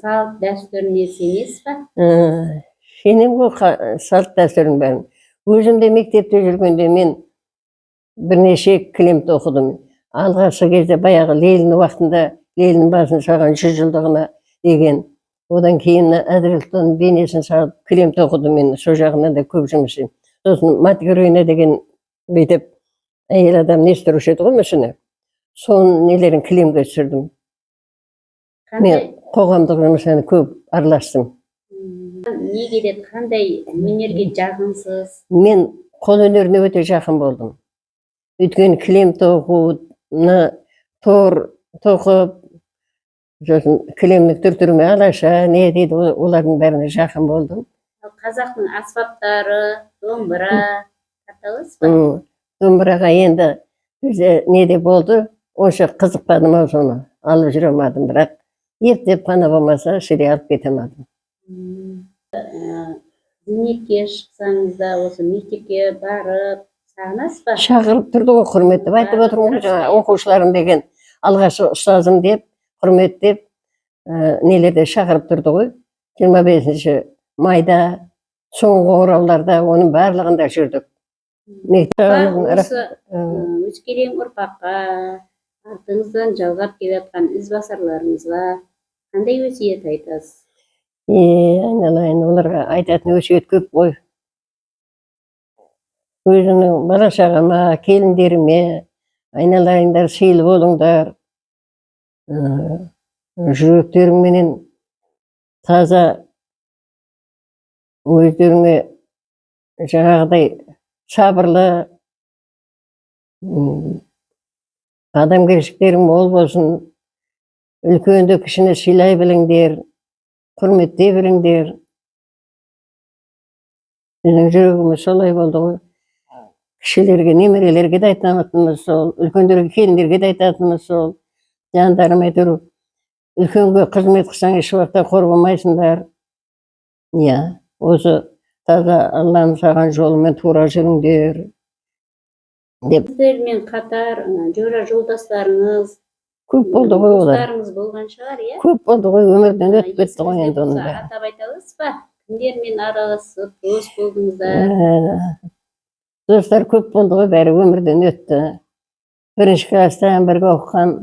салт дәстүріне сенесіз ба? Сенем ғой салт дәстүрдің бәрін. Өзім де мектепте жүргенде мен бірнеше кілемді оқыдым. Алғашқы кезде баяғы Ленин уақытында Ленин басын салған 100 жылдығына деген. Одан кейін Әділеттің бейнесін салып кілемді оқыдым мен. Сол жағынан да көп жұмыс істедім. Сосын мать героиня деген бүйтіп әйел адам не істірушы еді ғой мүсіні. Соның нелерін кілемге түсірдім. Мен қоғамдық жұмысына көп араластым. Неге деді, қандай өнерге жақынсыз? Мен қол өнеріне өте жақын болдым. Өйткені кілем тоқуны, тор тоқып, сосын кілемнің түр-түріме алаша, не дейді, олардың бәріне жақын болдым. Қазақтың аспаптары, домбыра, қаталыз ба? Домбыраға енді неде болды, онша қызықпадым ау соны, алып жүре алмадым, бірақ ептеп қана болмаса шіре алып кете алмадым. Зейнетке шықсаңыз да осы мектепке барып сағынасыз ба? Шақырып тұрды ғой, құрметтеп айтып отырмын ғой, жаңа оқушыларым деген алғашқы ұстазым деп, құрметтеп нелерде шақырып тұрды ғой. 25 майда, соңғы қоңырауларда оның барлығында жүрдік. Осы өскелең ұрпаққа, артыңыздан жалғап келе жатқан ізбасарларыңызға қандай өсиет айтасыз? Айналайын, оларға айтатын өсиет көп қой. Өзінің бала шағама, келіндеріме, айналайындар, сыйлы болыңдар. Жүректеріңменен таза, өздеріңе жаңағыдай сабырлы, адамгершіліктерің мол болсын, үлкенді кішіні сыйлай біліңдер, құрметтей біліңдер. Біздің жүрегіміз солай болды ғой. Кішілерге, немерелерге де айтатынымыз сол, үлкендерге, келіндерге де айтатынымыз сол. Жандарым әйтеуір, үлкенге қызмет қылсаң еш уақытта қор болмайсыңдар. Осы таза Алланың саған жолымен тура жүріңдер. Сіздермен қатар жора жолдастарыңыз, көп болды ғой олар. достарыңыз болған шығар, иә? Көп болды ғой, өмірден өтіп кетті ғой енді оның бәрі. Атап айта аласыз ба? Кімдермен араласып, дос болдыңыздар? Достар көп болды ғой, бәрі өмірден өтті. Бірінші класстан бірге оқыған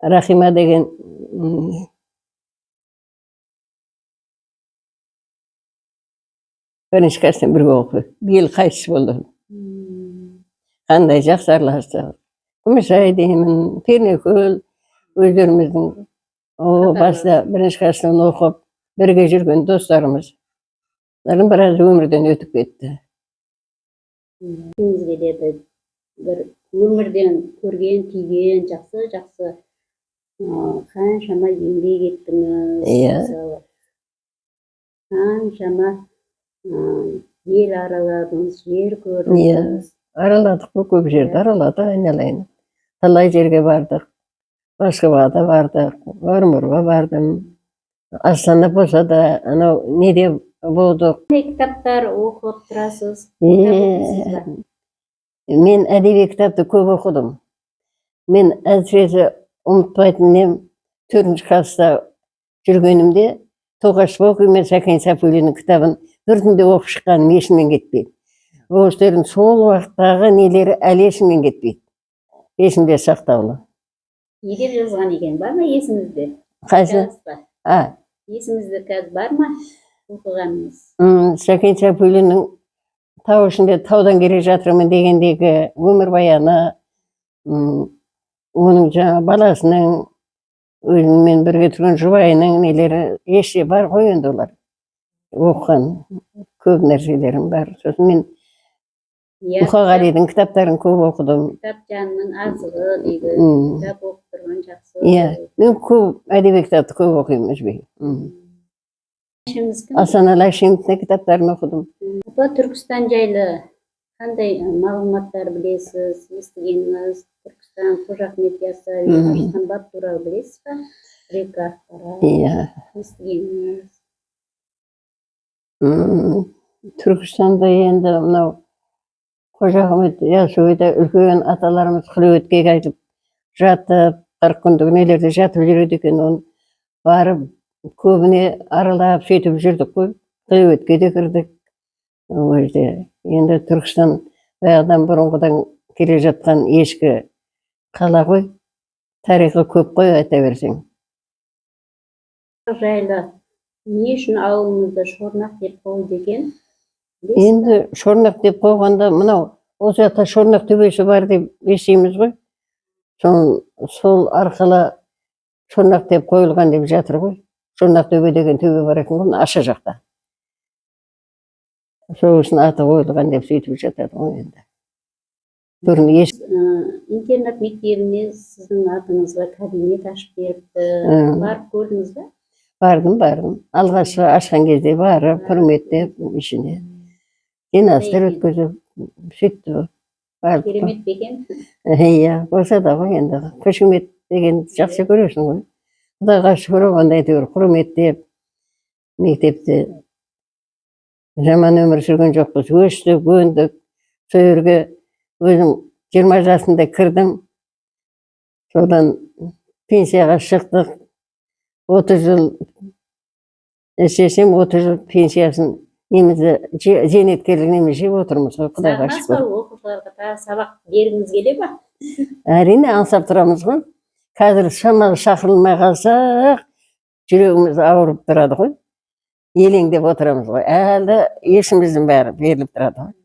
Рахима деген бірінші класстан бірге оқыды. Биыл қайтыс болды. Қандай жақсы араластық. Күмісай деймін, Пернекөл, өздеріміздің баста бірінші класстан оқып, бірге жүрген достарымыз. Олардың біразы өмірден өтіп кетті. Сізге деді, бір өмірден көрген, түйген, жақсы қаншама еңбек еттіңіз, қаншама ел араладыңыз, жер көрдіңіз. Араладық бұл көп жерді, араладық, айналайын. Талай жерге бардық, Москваға да бардық, Орынборға бардым. Астана болса да, анау неде болдық. Қандай кітаптар оқып тұрасыз? Мен әдеби кітапты көп оқыдым. Мен әсіресе ұмытпайтыным 4-ші класста жүргенімде Тоқашев мен Сәкен Сәпулиннің кітабын бір түнде оқып шыққаным есімнен кетпейді. Осылардың сол уақыттағы нелері әлі есімнен кетпейді. Есімде сақтаулы. Не деп жазған екен, бар ма есіңізде? Қайсы? Есіңізде қазір бар ма оқығаныңыз? Сәкен Сәпулиннің тау ішінде таудан келе жатырмын дегендегі өмірбаяны, оның жаңа баласының, өзімен бірге тұрған жұбайының нелері есте бар ғой енді олар. Оқыған көп нәрселерім бар. Сосын мен Мұқағалидың кітаптарын көп оқыдым. Кітап жанның азығы дейді, кітап оқып тұрған жақсы. Мен көп әдеби кітапты көп оқимын өзбек. Асаналы Әшімовтің кітаптарын оқыдым. Түркістан жайлы қандай мағлұматтар білесіз, естігеніңіз? Түркістан, Қожа Ахмет Яссауи, Арыстанбаб туралы білесіз ба? Река Ақпарат, естігеніңіз? Түркістанда енді мынау Қожа Ахмет Яссауида үлкен аталарымыз Қылуетке айтып жатып, 40 күндік нелерде жатып жүреді екен, оны барып көбіне аралап сөйтіп жүрдік қой. Құдайбетке де кірдік. Ол жерде енді Түркістан баяғыдан бұрынғыдан келе жатқан ескі қала ғой. Тарихы көп қой, айта берсең. Жайлы не үшін ауылымызды Шорнақ деп қойды екен? Енді Шорнақ деп қойғанда мынау осы жақта Шорнақ төбесі бар деп естиміз ғой. Сол арқылы Шорнақ деп қойылған деп жатыр ғой. Шорнақ төбе деген төбе бар екен ғой, аша жақта. Сол үшін аты қойылған деп сөйтіп жатады ғой енді. Интернат мектебіне сіздің атыңызға кабинет ашып беріпті. Барып көрдіңіз бе? Бардым. Алғашқы ашқан кезде барып, құрметтеп, ішіне жинастыр өткізіп, сөйтті. Керемет екен. Иә, болса да ғой енді. Қошемет деген жақсы көресің ғой. Құдайға шүкір оғанда әйтеуір құрметтеп, мектепте жаман өмір сүрген жоқпыз. Өстік, өндік. Сол жерге өзім 20 жасында кірдім. Содан пенсияға шықтық. 30 жыл істесем, 30 жыл пенсиясын зейнеткерлік неме жеп отырмыз ғой, Құдайға шүкір. Оқушыларға сабақ бергіңіз келе ме? Әрине аңсап тұрамыз ғой. Қазір шамалы шақырылмай қалсақ, жүрегіміз ауырып тұрады ғой. Елеңдеп отырамыз ғой. Әлі есіміздің бәрі беріліп тұрады ғой.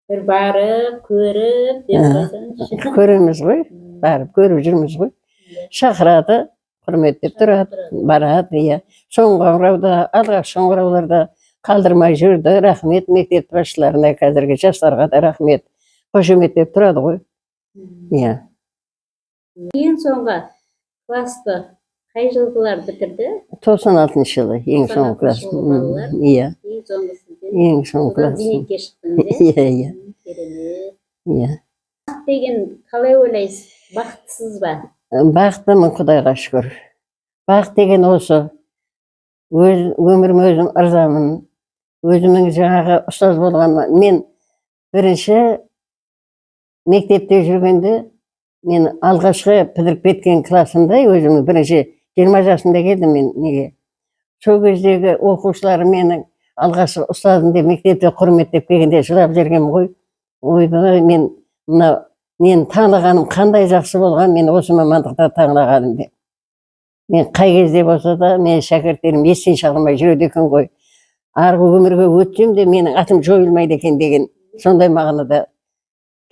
Бір барып, көріп деп қойсаңызшы. Көреміз ғой, барып көріп жүрміз ғой. Шақырады, құрметтеп тұрады, барады, иә. Соңғы қоңырауда, алғашқы қоңырауларда қалдырмай жүрді. Рахмет мектеп басшыларына, қазіргі жастарға да рахмет. Қошеметтеп тұрады ғой. Иә. Ең соңғы класты қай жылғылар бітірді? 96 жылы, ең соңғы класс. Иә. Ең соңғысы. Ең соңғы класс. Зейнетке шықтыңыз, иә? Керемет. Иә. Бақыт деген қалай ойлайсыз? Бақыттысыз ба? Бақыттымын, Құдайға шүкір. Бақыт деген осы. Өмірім өзім ырзамын. Өзімнің жаңағы ұстаз болғаныма. Мен бірінші мектепте жүргенде, мен алғашқы бітіріп кеткен классымда, өзімнің бірінші 20 жасында келдім мен неге. Сол кездегі оқушылары менің алғашқы ұстазым деп мектепте құрметтеп келгенде жылап жүргенмін ғой. Ойбай, мен таңдағаным қандай жақсы болған, мен осы мамандықта таңдағаным деп. Мен қай кезде болса да, мен шәкірттерім естен шығармай жүреді екен ғой. Арғы өмірге өтсем де менің атым жойылмайды екен деген сондай мағынада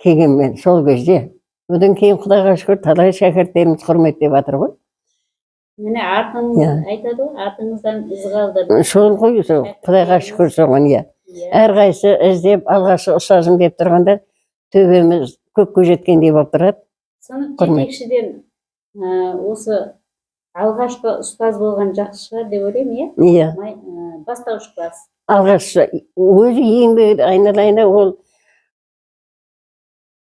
келген мен сол кезде. Одан кейін Құдайға шүкір талай шәкірттеріміз құрметтеп жатыр ғой. Міне артыңыз айтады ғой, артыңыздан із қалдырды. Сол ғой, Құдайға шүкір соған, иә. Әрқайсысы іздеп, алғашқы ұстазым деп тұрғанда төбеміз көкке жеткендей болып тұрады. Сынып жетекшіден осы алғашқы ұстаз болған жақсы шығар деп ойлаймын, иә? Иә. Бастауыш класс. Алғашқы өзі еңбегі айналайында ол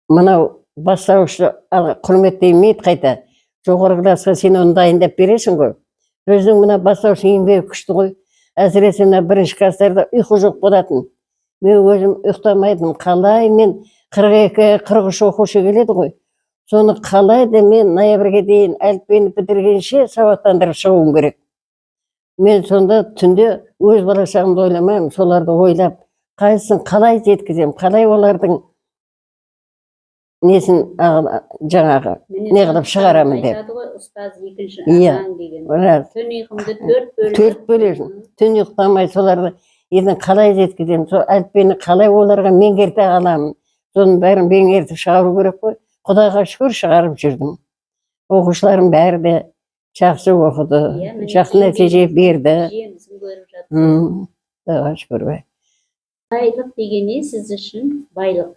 мынау бастауышты құрметтемейді қайта. Жоғары классқа сен оны дайындап бересің ғой. Өзің мына бастауыш еңбегі күшті ғой. Әсіресе мына бірінші класстарда ұйқы жоқ болатын. Мен өзім ұйықтамайтын. Қалай мен 42-43 оқушы келеді ғой. Соны қалайды мен ноябрьге дейін әліппені бітіргенше сауаттандырып шығуым керек. Мен сонда түнде өз бала шағымды ойламаймын, соларды ойлап, қайсысын қалай жеткізем, қалай олардың несін жаңағы не қылып шығарамын деп. Айтады ғой, ұстаз екінші ағаң деген. Түн ұйқымды 4 бөлесің. Түн ұйықтамай соларды ертең қалай жеткізем, сол әліппені қалай оларға меңгерте аламын. Соның бәрін меңгертіп шығару керек қой. Құдайға шүкір шығарып жүрдім. Оқушыларым бәрі де жақсы оқыды, жақсы нәтиже берді. Жемісін көріп жатыр. Құдайға шүкір. Байлық деген не сіз үшін байлық?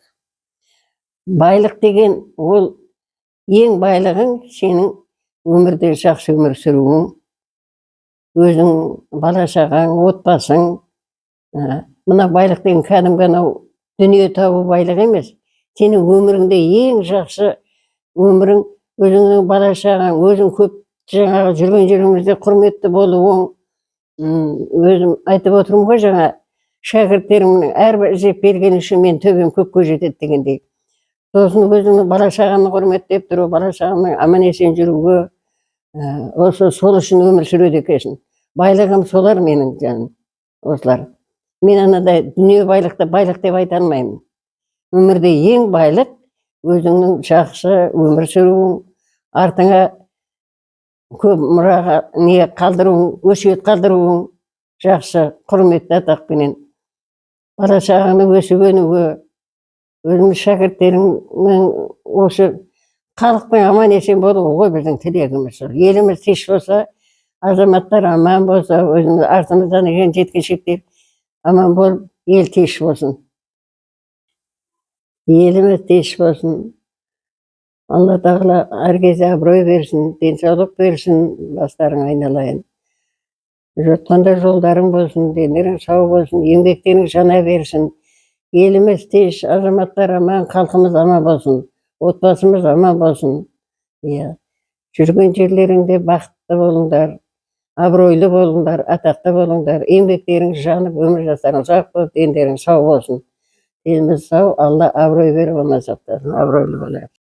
Байлық деген ол ең байлығың сенің өмірде жақсы өмір сүруің, өзің бала шағаң, отбасың. Мына байлық деген кәдімгі анау дүние табу байлық емес. Сенің өміріңде ең жақсы өмірің, өзіңнің бала шағаң, өзің көп жаңағы жүрген жеріңізде құрметті болуың. Өзім айтып отырмын ғой жаңа, шәкірттерімнің әрбір іздеп берген үшін мен төбем көкке жетеді дегендей. Сосын өзіңнің бала шағаны құрметтеп тұру, бала шағаның аман есен жүруге, Осы сол үшін өмір сүреді екенсің. Байлығым солар менің жаным. Осылар. Мен анадай дүние байлықты байлық деп айта алмаймын. Өмірде ең байлық өзіңнің жақсы өмір сүруің, артыңа көп мұраға не қалдыруың, өсиет қалдыруың, жақсы құрметті атақпенен бала шағаңды өсіп өнуге, өзіміз шәкірттеріңнің осы халықпен аман есен болуы ғой біздің тілегіміз. Еліміз тыныш болса, азаматтар аман болса, өзіміз артымыздан келген жеткіншектер аман болып, ел тыныш болсын. Еліміз тыныш болсын. Алла тағала әркез абырой берсін, денсаулық берсін, бастарың айналайын. Жатқанда жолдарың болсын, денерің сау болсын, еңбектерің жана берсін. Еліміз тыныш, азаматтар аман, халқымыз аман болсын, отбасымыз аман болсын. Жүрген жерлеріңде бақытты болыңдар, абыройлы болыңдар, атақты болыңдар, еңбектерің жанып, өмір жастарың ұзақ болып, дендерің сау болсын. Еліміз сау, Алла абырой беріп, аман сақтасын, абыройлы болайық.